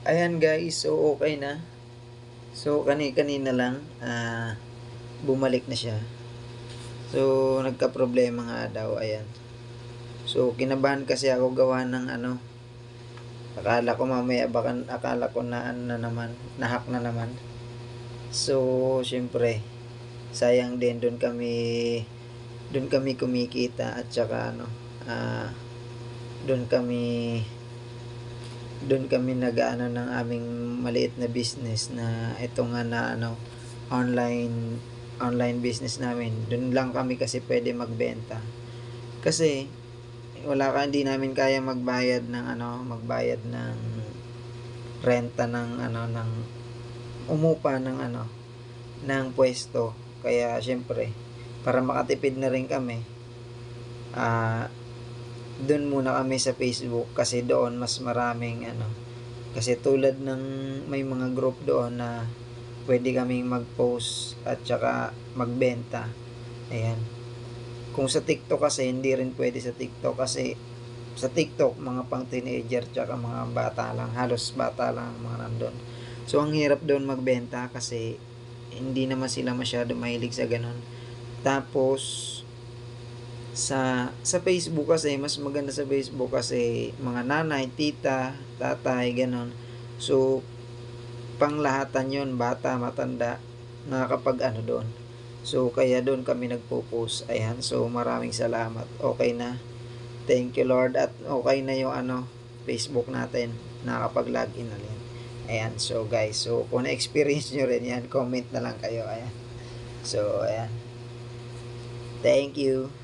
Ayan guys, so okay na. So kanina lang, bumalik na siya. So nagka-problema nga daw, ayan. So kinabahan kasi ako gawa ng akala ko mamaya baka akala ko na na naman, na-hack na naman. So siyempre, sayang din doon kami kumikita at saka doon kami doon kami nag-aano ng aming maliit na business na ito nga na online business namin. Doon lang kami kasi pwede magbenta. Kasi hindi namin kaya magbayad ng renta ng umupa ng pwesto. Kaya syempre, para makatipid na rin kami, doon muna kami sa Facebook kasi doon mas maraming kasi tulad ng may mga group doon na pwede kaming mag-post at saka magbenta. Ayan. Kung sa TikTok kasi hindi rin pwede sa TikTok kasi sa TikTok mga pang teenager tsaka mga bata lang, halos bata lang mga nandun. So ang hirap doon magbenta kasi hindi naman sila masyado mahilig sa ganun. Tapos sa Facebook kasi mas maganda sa Facebook kasi mga nanay, tita, tatay, ganon. So panglahatan yon, bata, matanda, nakakapag doon. So kaya doon kami nagpo-post. Ayan, so maraming salamat. Okay na. Thank you Lord at okay na yung Facebook natin. Nakakapag-login na rin. Ayan, so guys, so kung na-experience nyo rin yan, comment na lang kayo. Ayan. So ayan. Thank you.